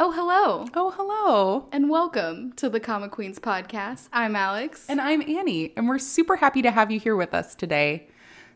Oh, hello. Oh, hello. And welcome to the Comic Queens podcast. I'm Alex. And I'm Annie, and we're super happy to have you here with us today.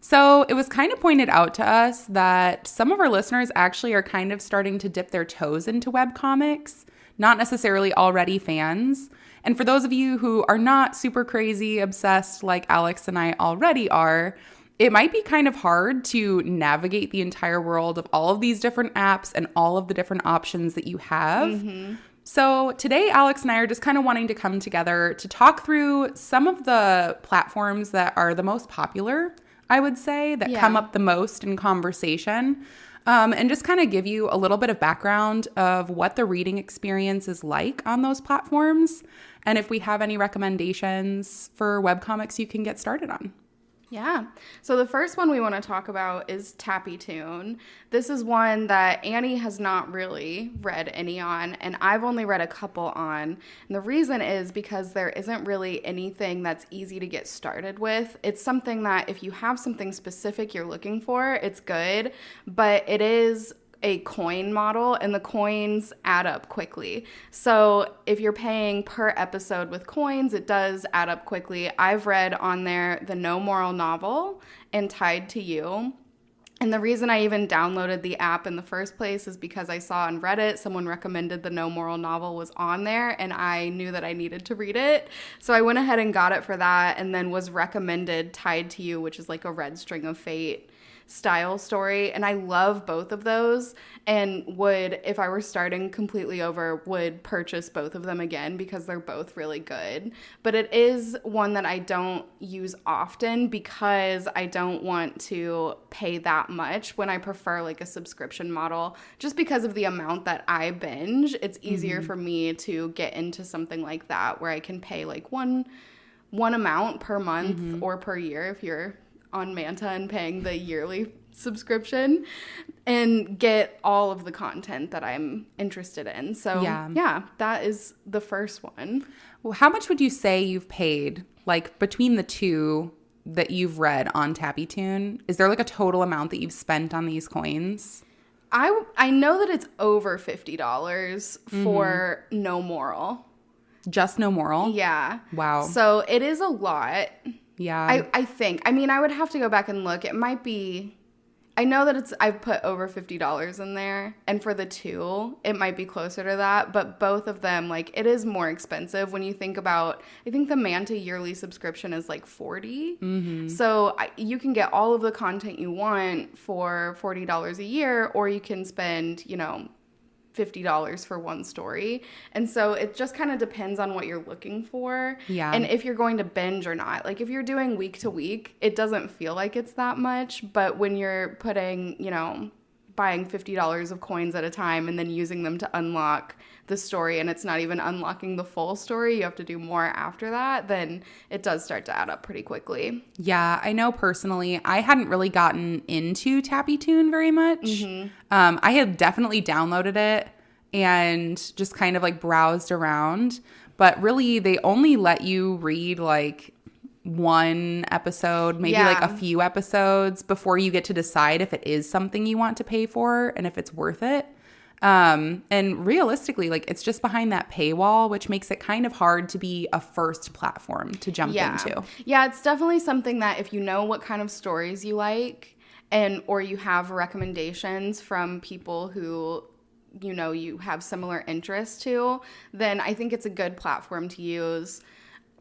So it was kind of pointed out to us that some of our listeners actually are kind of starting to dip their toes into webcomics, not necessarily already fans. And for those of you who are not super crazy obsessed like Alex and I already are, it might be kind of hard to navigate the entire world of all of these different apps and all of the different options that you have. Mm-hmm. So today, Alex and I are just kind of wanting to come together to talk through some of the platforms that are the most popular, I would say, that come up the most in conversation, and just kind of give you a little bit of background of what the reading experience is like on those platforms, and if we have any recommendations for webcomics you can get started on. Yeah. So the first one we want to talk about is Toon. This is one that Annie has not really read any on, and I've only read a couple on. And the reason is because there isn't really anything that's easy to get started with. It's something that if you have something specific you're looking for, it's good, but it is a coin model, and the coins add up quickly. So if you're paying per episode with coins, it does add up quickly. I've read on there the No Moral novel and Tied to You. And the reason I even downloaded the app in the first place is because I saw on Reddit someone recommended the No Moral novel was on there, and I knew that I needed to read it. So I went ahead and got it for that, and then was recommended Tied to You, which is like a Red String of Fate style story, and I love both of those, and would, if I were starting completely over, would purchase both of them again because they're both really good. But it is one that I don't use often because I don't want to pay that much when I prefer like a subscription model, just because of the amount that I binge. It's easier for me to get into something like that where I can pay like one amount per month or per year if you're on Manta and paying the yearly subscription, and get all of the content that I'm interested in. So yeah, that is the first one. Well, how much would you say you've paid, like between the two that you've read on Toon? Is there like a total amount that you've spent on these coins? I know that it's over $50 for No Moral. Just No Moral? Yeah. Wow. So it is a lot. Yeah. I think. I mean, I would have to go back and look. It might be, I know that I've put over $50 in there. And for the two, it might be closer to that. But both of them, like, it is more expensive when you think about, I think the Manta yearly subscription is like $40. Mm-hmm. So you can get all of the content you want for $40 a year, or you can spend, $50 for one story. And so it just kind of depends on what you're looking for. Yeah. And if you're going to binge or not. Like if you're doing week to week, it doesn't feel like it's that much. But when you're putting, buying $50 of coins at a time and then using them to unlock the story, and it's not even unlocking the full story, you have to do more after that, then it does start to add up pretty quickly. Yeah, I know personally, I hadn't really gotten into Toon very much. Mm-hmm. I had definitely downloaded it and just kind of like browsed around, but really they only let you read like one episode, maybe like a few episodes before you get to decide if it is something you want to pay for and if it's worth it. And realistically, like it's just behind that paywall, which makes it kind of hard to be a first platform to jump into. Yeah, it's definitely something that if you know what kind of stories you like, or you have recommendations from people who you have similar interests to, then I think it's a good platform to use.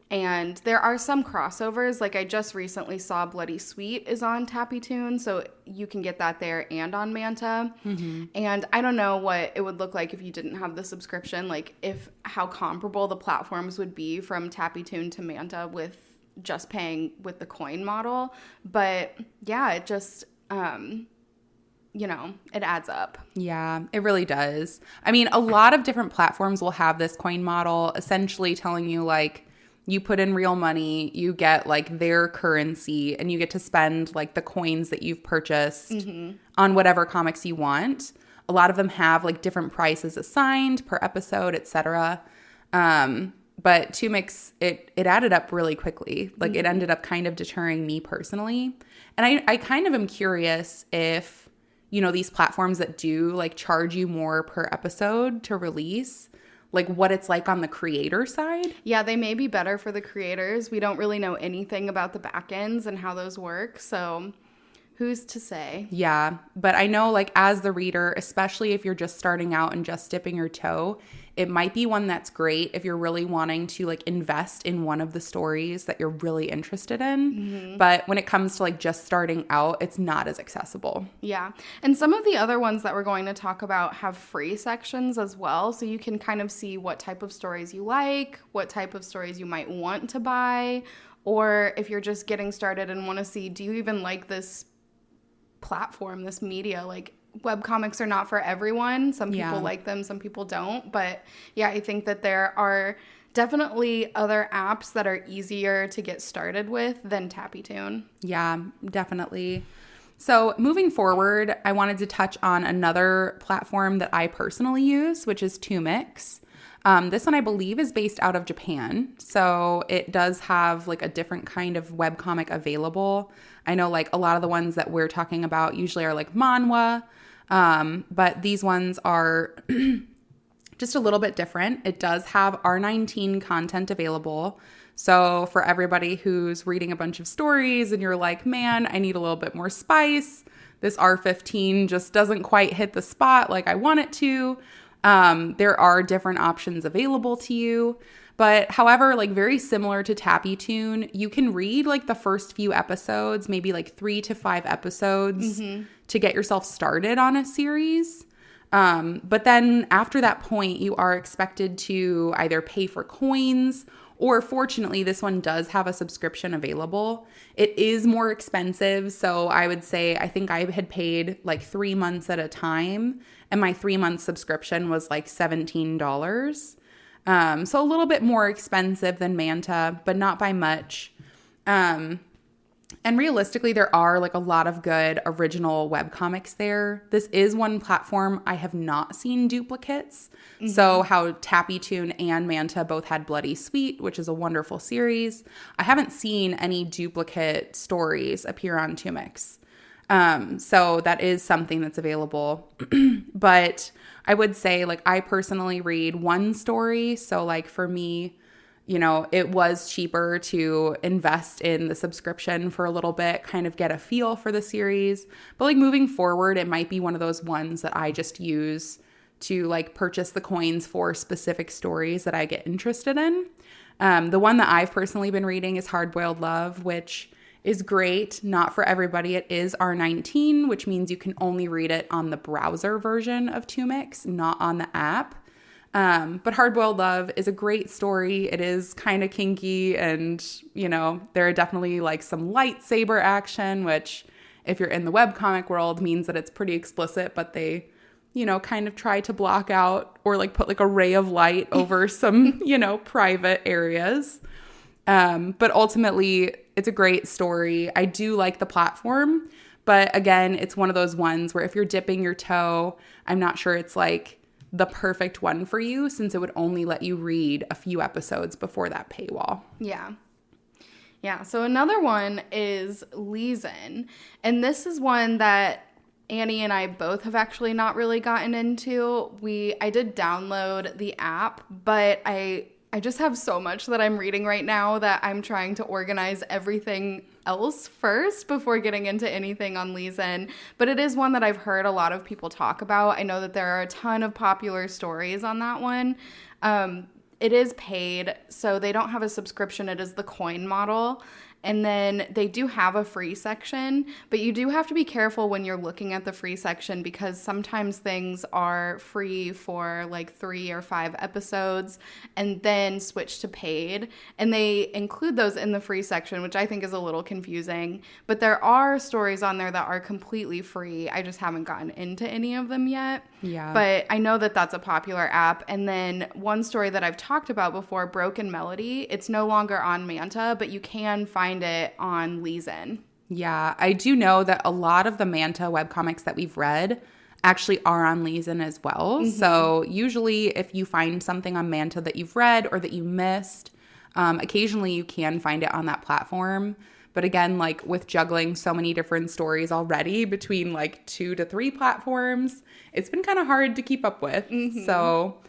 And there are some crossovers. Like I just recently saw Bloody Sweet is on Toon, so you can get that there and on Manta. Mm-hmm. And I don't know what it would look like if you didn't have the subscription, like how comparable the platforms would be from Toon to Manta with just paying with the coin model. But yeah, it just it adds up. Yeah, it really does. I mean, a lot of different platforms will have this coin model essentially telling you like, you put in real money, you get like their currency, and you get to spend like the coins that you've purchased on whatever comics you want. A lot of them have like different prices assigned per episode, etc. But to mix it added up really quickly. Like it ended up kind of deterring me personally. And I kind of am curious if these platforms that do like charge you more per episode to release, like what it's like on the creator side. Yeah, they may be better for the creators. We don't really know anything about the back ends and how those work. So who's to say? Yeah, but I know like as the reader, especially if you're just starting out and just dipping your toe, it might be one that's great if you're really wanting to like invest in one of the stories that you're really interested in. Mm-hmm. But when it comes to like just starting out, it's not as accessible. Yeah. And some of the other ones that we're going to talk about have free sections as well. So you can kind of see what type of stories you like, what type of stories you might want to buy, or if you're just getting started and want to see, do you even like this platform, this media? Like, webcomics are not for everyone. Some people like them, some people don't. But yeah, I think that there are definitely other apps that are easier to get started with than Toon. Yeah, definitely. So moving forward, I wanted to touch on another platform that I personally use, which is Webcomics. This one I believe is based out of Japan. So it does have like a different kind of webcomic available. I know like a lot of the ones that we're talking about usually are like manhwa. But these ones are just a little bit different. It does have R19 content available. So for everybody who's reading a bunch of stories and you're like, man, I need a little bit more spice. This R15 just doesn't quite hit the spot like I want it to. There are different options available to you. But however, like very similar to Toon, you can read like the first few episodes, maybe like 3 to 5 episodes to get yourself started on a series. But then after that point, you are expected to either pay for coins, or fortunately, this one does have a subscription available. It is more expensive. So I would say, I think I had paid like 3 months at a time, and my 3-month subscription was like $17. So a little bit more expensive than Manta, but not by much. And realistically, there are like a lot of good original webcomics there. This is one platform I have not seen duplicates. Mm-hmm. So how Toon and Manta both had Bloody Sweet, which is a wonderful series. I haven't seen any duplicate stories appear on Webcomics. So that is something that's available. But I would say like I personally read one story. So like for me, it was cheaper to invest in the subscription for a little bit, kind of get a feel for the series. But like moving forward, it might be one of those ones that I just use to like purchase the coins for specific stories that I get interested in. The one that I've personally been reading is Hard Boiled Love, which is great. Not for everybody. It is R19, which means you can only read it on the browser version of Webcomics, not on the app. But Hard Boiled Love is a great story. It is kind of kinky, and, there are definitely like some lightsaber action, which if you're in the webcomic world means that it's pretty explicit, but they, kind of try to block out or like put like a ray of light over some, private areas. But ultimately it's a great story. I do like the platform, but again, it's one of those ones where if you're dipping your toe, I'm not sure it's like the perfect one for you, since it would only let you read a few episodes before that paywall. Yeah. So another one is Leezen. And this is one that Annie and I both have actually not really gotten into. I did download the app, but I just have so much that I'm reading right now that I'm trying to organize everything else first before getting into anything on Leezen. But it is one that I've heard a lot of people talk about. I know that there are a ton of popular stories on that one. It is paid, so they don't have a subscription. It is the coin model. And then they do have a free section, but you do have to be careful when you're looking at the free section, because sometimes things are free for like 3 or 5 episodes and then switch to paid. And they include those in the free section, which I think is a little confusing. But there are stories on there that are completely free. I just haven't gotten into any of them yet. Yeah. But I know that that's a popular app. And then one story that I've talked about before, Broken Melody, it's no longer on Manta, but you can find it on Leezen. Yeah, I do know that a lot of the Manta webcomics that we've read actually are on Leezen as well. Mm-hmm. So usually if you find something on Manta that you've read or that you missed, occasionally you can find it on that platform. But again, like with juggling so many different stories already between like 2 to 3 platforms, it's been kind of hard to keep up with. So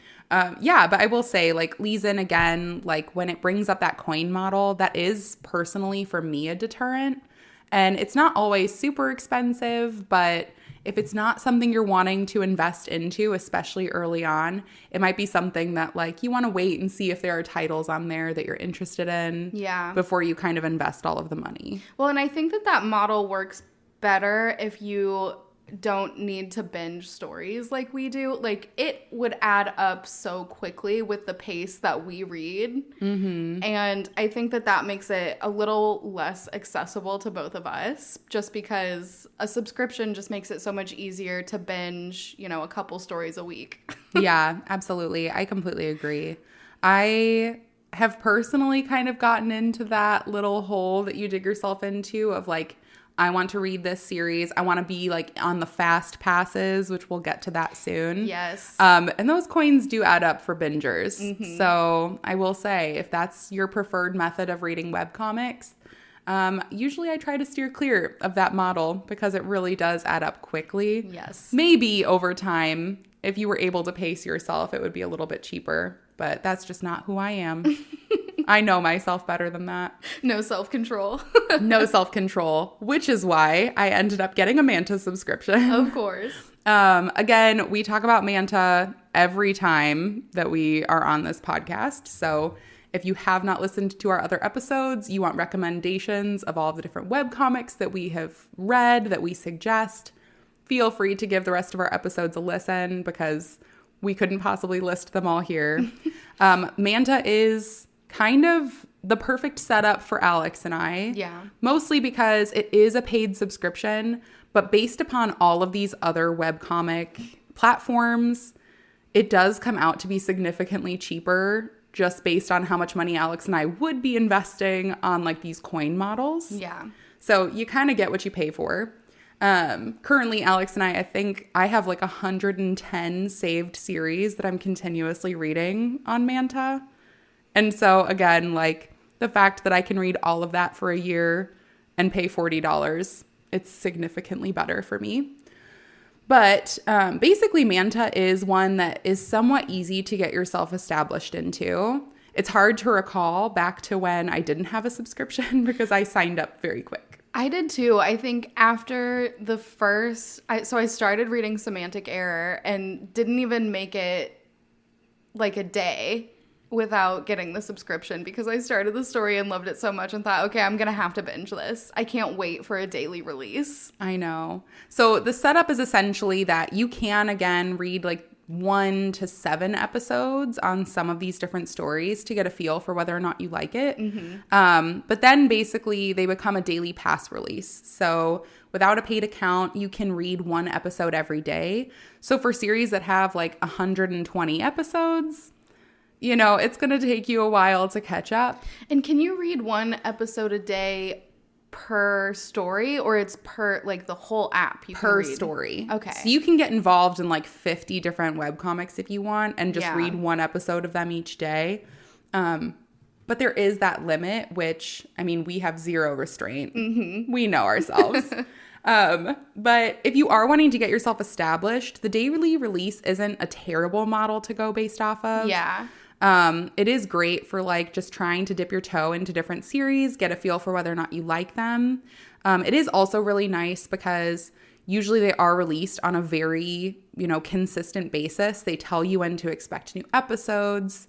yeah, but I will say like Leeson again, like when it brings up that coin model, that is personally for me a deterrent. And it's not always super expensive, but if it's not something you're wanting to invest into, especially early on, it might be something that like you want to wait and see if there are titles on there that you're interested in before you kind of invest all of the money. Well, and I think that model works better if you don't need to binge stories like we do. Like it would add up so quickly with the pace that we read. And I think that makes it a little less accessible to both of us, just because a subscription just makes it so much easier to binge, you know, a couple stories a week. Yeah, absolutely. I completely agree. I have personally kind of gotten into that little hole that you dig yourself into of like, I want to read this series. I want to be like on the fast passes, which we'll get to that soon. Yes. And those coins do add up for bingers. So I will say, if that's your preferred method of reading webcomics, usually I try to steer clear of that model because it really does add up quickly. Yes. Maybe over time, if you were able to pace yourself, it would be a little bit cheaper. But that's just not who I am. I know myself better than that. No self-control. No self-control, which is why I ended up getting a Manta subscription. Of course. Again, we talk about Manta every time that we are on this podcast. So if you have not listened to our other episodes, you want recommendations of all the different webcomics that we have read, that we suggest, feel free to give the rest of our episodes a listen because we couldn't possibly list them all here. Manta is kind of the perfect setup for Alex and I. Yeah. Mostly because it is a paid subscription, but based upon all of these other webcomic platforms, it does come out to be significantly cheaper just based on how much money Alex and I would be investing on like these coin models. Yeah. So you kind of get what you pay for. Currently, Alex and I think I have like 110 saved series that I'm continuously reading on Manta. And so again, like the fact that I can read all of that for a year and pay $40, it's significantly better for me. But basically, Manta is one that is somewhat easy to get yourself established into. It's hard to recall back to when I didn't have a subscription because I signed up very quick. I did too. I think after the first, so I started reading Semantic Error and didn't even make it like a day without getting the subscription because I started the story and loved it so much and thought, okay, I'm going to have to binge this. I can't wait for a daily release. I know. So the setup is essentially that you can, again, read like 1 to 7 episodes on some of these different stories to get a feel for whether or not you like it. But then basically they become a daily pass release. So without a paid account, you can read 1 episode every day. So for series that have like 120 episodes, you know, it's going to take you a while to catch up. And can you read 1 episode a day per story, or it's per like the whole app you per can read? Story. Okay. So you can get involved in like 50 different webcomics if you want and just Yeah. read 1 episode of them each day. But there is that limit, which, I mean, we have zero restraint. We know ourselves. But if you are wanting to get yourself established, the daily release isn't a terrible model to go based off of. Yeah. It is great for like just trying to dip your toe into different series, get a feel for whether or not you like them. It is also really nice because usually they are released on a very, consistent basis. They tell you when to expect new episodes,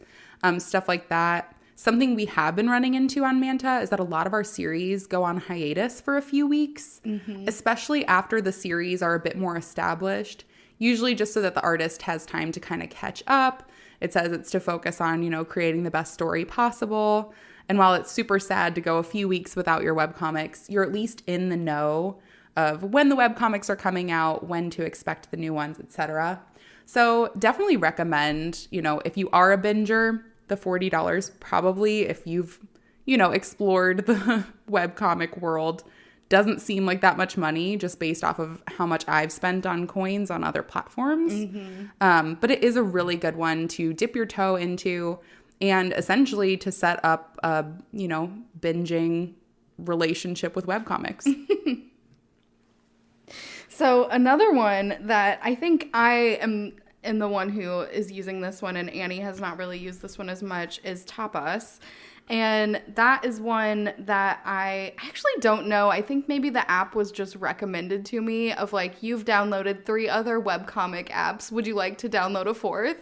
stuff like that. Something we have been running into on Manta is that a lot of our series go on hiatus for a few weeks, especially after the series are a bit more established, usually just so that the artist has time to kind of catch up. It says it's to focus on, creating the best story possible. And while it's super sad to go a few weeks without your webcomics, you're at least in the know of when the webcomics are coming out, when to expect the new ones, etc. So definitely recommend, if you are a binger, the $40 probably, if you've, explored the webcomic world, doesn't seem like that much money just based off of how much I've spent on coins on other platforms. But it is a really good one to dip your toe into and essentially to set up a, binging relationship with webcomics. So another one that I think I am the one who is using this one, and Annie has not really used this one as much, is Tapas. And that is one that I actually don't know. I think maybe the app was just recommended to me of like, you've downloaded 3 other webcomic apps. Would you like to download a 4th?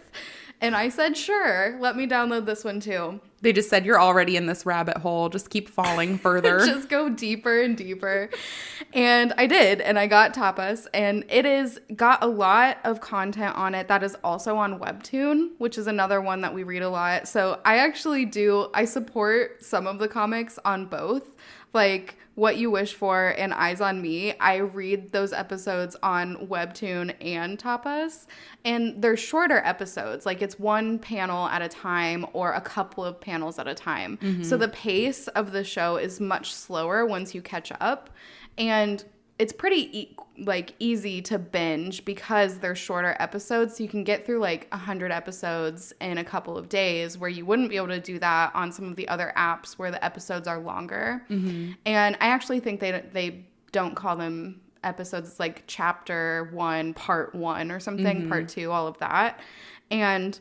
And I said, sure, let me download this one too. They just said, you're already in this rabbit hole. Just keep falling further. Just go deeper and deeper. And I did. And I got Tapas. And it is got a lot of content on it that is also on Webtoon, which is another one that we read a lot. So I support some of the comics on both. Like What You Wish For and Eyes on Me. I read those episodes on Webtoon and Tapas. And they're shorter episodes. Like it's one panel at a time or a couple of panels at a time. Mm-hmm. So the pace of the show is much slower once you catch up. And it's pretty easy to binge because they're shorter episodes. So you can get through like 100 episodes in a couple of days, where you wouldn't be able to do that on some of the other apps where the episodes are longer. Mm-hmm. And I actually think they don't call them episodes. It's like chapter 1, part 1 or something, mm-hmm. part 2, all of that. And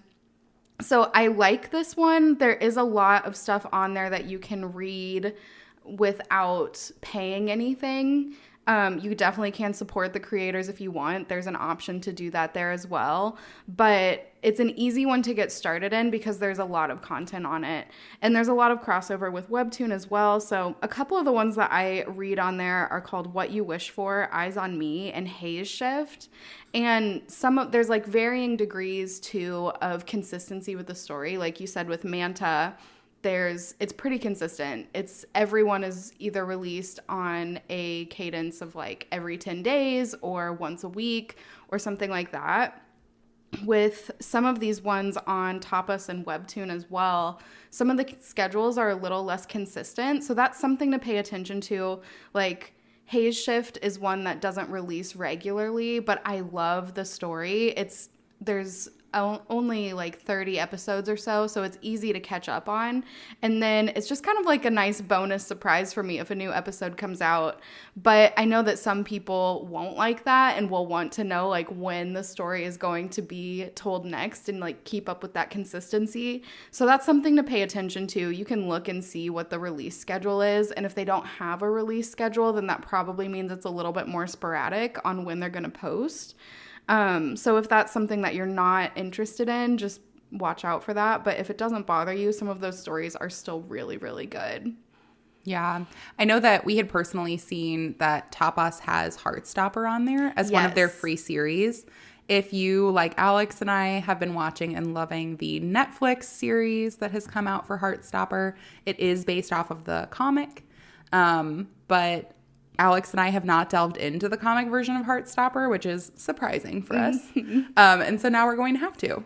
so I like this one. There is a lot of stuff on there that you can read without paying anything. You definitely can support the creators if you want. There's an option to do that there as well. But it's an easy one to get started in because there's a lot of content on it. And there's a lot of crossover with Webtoon as well. So a couple of the ones that I read on there are called What You Wish For, Eyes on Me, and Haze Shift. And there's like varying degrees too of consistency with the story. Like you said with Manta, it's pretty consistent. Everyone is either released on a cadence of like every 10 days or once a week or something like that. With some of these ones on Tapas and Webtoon as well, some of the schedules are a little less consistent. So that's something to pay attention to. Like Haze Shift is one that doesn't release regularly, but I love the story. There's only like 30 episodes or so it's easy to catch up on. And then it's just kind of like a nice bonus surprise for me if a new episode comes out. But I know that some people won't like that and will want to know like when the story is going to be told next and like keep up with that consistency. So that's something to pay attention to. You can look and see what the release schedule is. And if they don't have a release schedule, then that probably means it's a little bit more sporadic on when they're going to post. So if that's something that you're not interested in, just watch out for that. But if it doesn't bother you, some of those stories are still really, really good. Yeah. I know that we had personally seen that Tapas has Heartstopper on there as one of their free series. If you, like Alex and I, have been watching and loving the Netflix series that has come out for Heartstopper, it is based off of the comic. But Alex and I have not delved into the comic version of Heartstopper, which is surprising for us. And so now we're going to have to.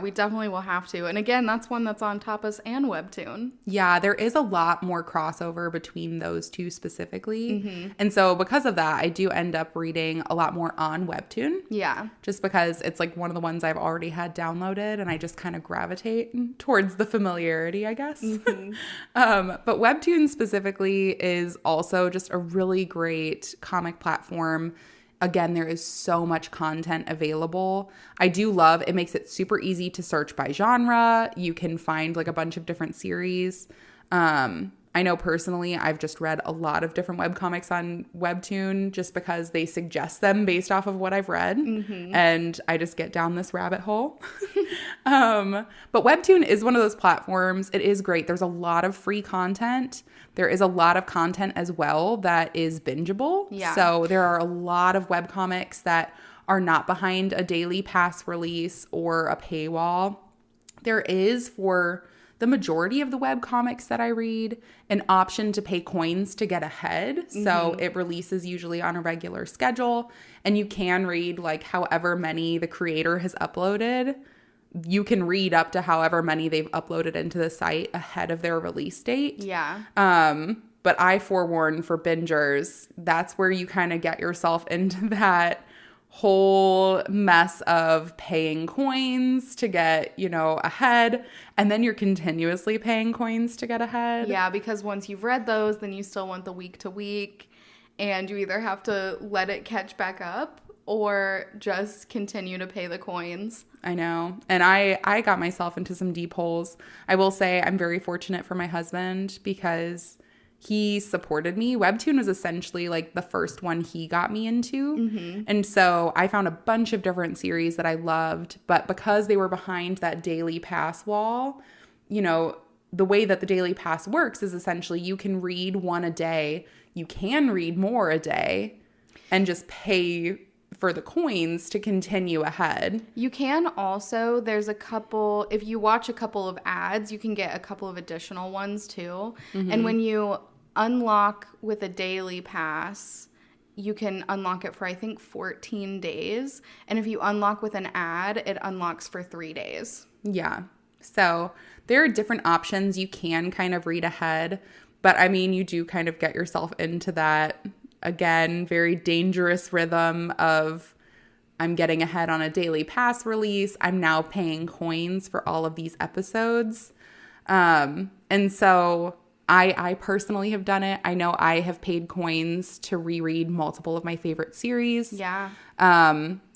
We definitely will have to. And again, that's one that's on Tapas and Webtoon. Yeah, there is a lot more crossover between those two specifically. Mm-hmm. And so because of that, I do end up reading a lot more on Webtoon. Yeah. Just because it's like one of the ones I've already had downloaded and I just kind of gravitate towards the familiarity, I guess. Mm-hmm. But Webtoon specifically is also just a really great comic platform. Again, there is so much content available. I do love, it makes it super easy to search by genre. You can find like a bunch of different series. I know personally, I've just read a lot of different webcomics on Webtoon just because they suggest them based off of what I've read. Mm-hmm. And I just get down this rabbit hole. But Webtoon is one of those platforms. It is great. There's a lot of free content. There is a lot of content as well that is bingeable. Yeah. So there are a lot of webcomics that are not behind a daily pass release or a paywall. There is, for the majority of the webcomics that I read, an option to pay coins to get ahead. Mm-hmm. So it releases usually on a regular schedule, and you can read like however many the creator has uploaded. You can read up to however many they've uploaded into the site ahead of their release date. Yeah. But I forewarn for bingers, that's where you kind of get yourself into that whole mess of paying coins to get, ahead. And then you're continuously paying coins to get ahead. Yeah, because once you've read those, then you still want the week to week. And you either have to let it catch back up or just continue to pay the coins. I know. And I got myself into some deep holes. I will say I'm very fortunate for my husband because he supported me. Webtoon was essentially like the first one he got me into. Mm-hmm. And so I found a bunch of different series that I loved. But because they were behind that daily pass wall, the way that the daily pass works is essentially you can read one a day. You can read more a day and just pay for the coins to continue ahead. You can also, there's a couple, if you watch a couple of ads, you can get a couple of additional ones too. Mm-hmm. And when you unlock with a daily pass, you can unlock it for, I think, 14 days. And if you unlock with an ad, it unlocks for 3 days. Yeah. So there are different options. You can kind of read ahead. But I mean, you do kind of get yourself into that, again, very dangerous rhythm of I'm getting ahead on a daily pass release. I'm now paying coins for all of these episodes. And so I personally have done it. I know I have paid coins to reread multiple of my favorite series. Yeah.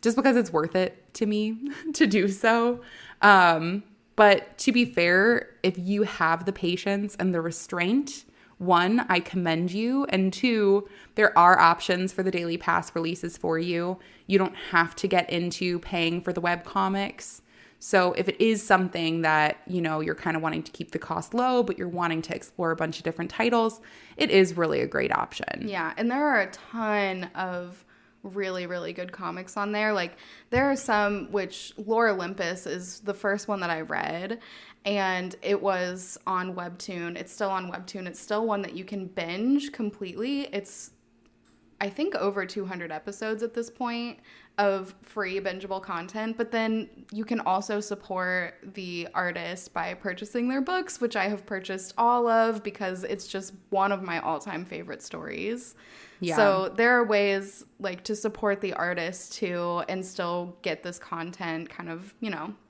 Just because it's worth it to me to do so. But to be fair, if you have the patience and the restraint, one, I commend you. And two, there are options for the daily pass releases for you. You don't have to get into paying for the webcomics. So if it is something that, you're kind of wanting to keep the cost low, but you're wanting to explore a bunch of different titles, it is really a great option. Yeah. And there are a ton of really, really good comics on there. Like there are some, which Lore Olympus is the first one that I read, and it was on Webtoon. It's still on Webtoon. It's still one that you can binge completely. It's, I think, over 200 episodes at this point of free bingeable content. But then you can also support the artist by purchasing their books, which I have purchased all of because it's just one of my all-time favorite stories. Yeah. So there are ways like to support the artist too and still get this content kind of,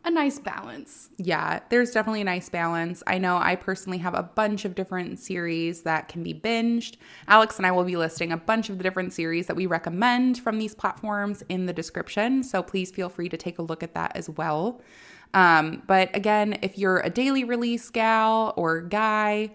a nice balance. Yeah, there's definitely a nice balance. I know I personally have a bunch of different series that can be binged. Alex and I will be listing a bunch of the different series that we recommend from these platforms in the description. So please feel free to take a look at that as well. But again, if you're a daily release gal or guy,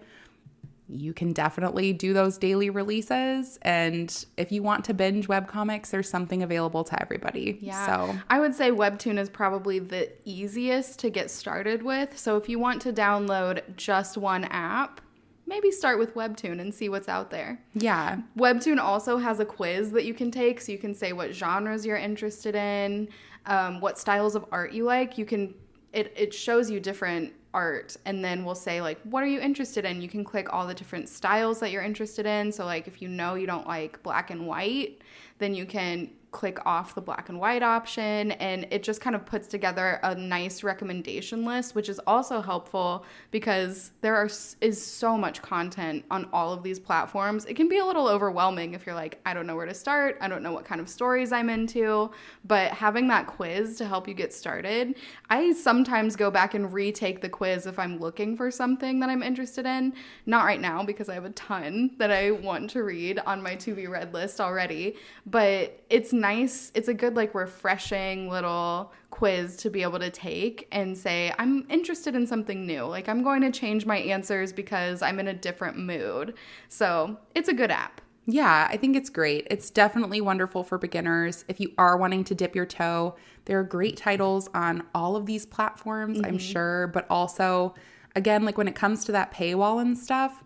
you can definitely do those daily releases. And if you want to binge webcomics, there's something available to everybody. Yeah. So I would say Webtoon is probably the easiest to get started with. So if you want to download just one app, maybe start with Webtoon and see what's out there. Yeah. Webtoon also has a quiz that you can take. So you can say what genres you're interested in, what styles of art you like. It shows you different art, and then we'll say like, what are you interested in? You can click all the different styles that you're interested in. So like if you don't like black and white, then you can click off the black and white option, and it just kind of puts together a nice recommendation list, which is also helpful because there is so much content on all of these platforms. It can be a little overwhelming if you're like, I don't know where to start. I don't know what kind of stories I'm into, but having that quiz to help you get started. I sometimes go back and retake the quiz if I'm looking for something that I'm interested in. Not right now because I have a ton that I want to read on my to be read list already, but it's nice. It's a good, like, refreshing little quiz to be able to take and say, I'm interested in something new. Like, I'm going to change my answers because I'm in a different mood. So it's a good app. Yeah, I think it's great. It's definitely wonderful for beginners. If you are wanting to dip your toe, there are great titles on all of these platforms, I'm sure. But also, again, like when it comes to that paywall and stuff,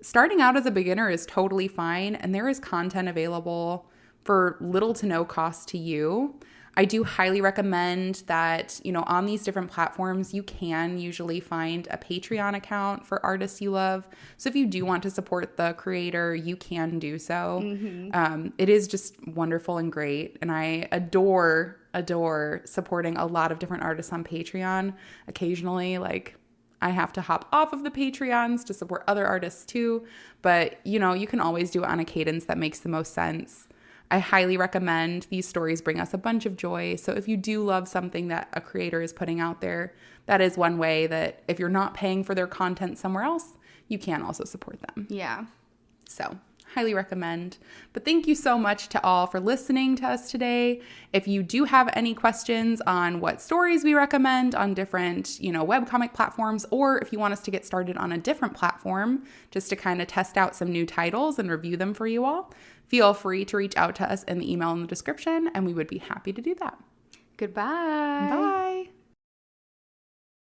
starting out as a beginner is totally fine. And there is content available for little to no cost to you. I do highly recommend that, on these different platforms, you can usually find a Patreon account for artists you love. So if you do want to support the creator, you can do so. It is just wonderful and great. And I adore supporting a lot of different artists on Patreon. Occasionally, like, I have to hop off of the Patreons to support other artists too. But, you can always do it on a cadence that makes the most sense. I highly recommend. These stories bring us a bunch of joy. So if you do love something that a creator is putting out there, that is one way that if you're not paying for their content somewhere else, you can also support them. Yeah. So highly recommend. But thank you so much to all for listening to us today. If you do have any questions on what stories we recommend on different, webcomic platforms, or if you want us to get started on a different platform just to kind of test out some new titles and review them for you all, feel free to reach out to us in the email in the description, and we would be happy to do that. Goodbye. Bye.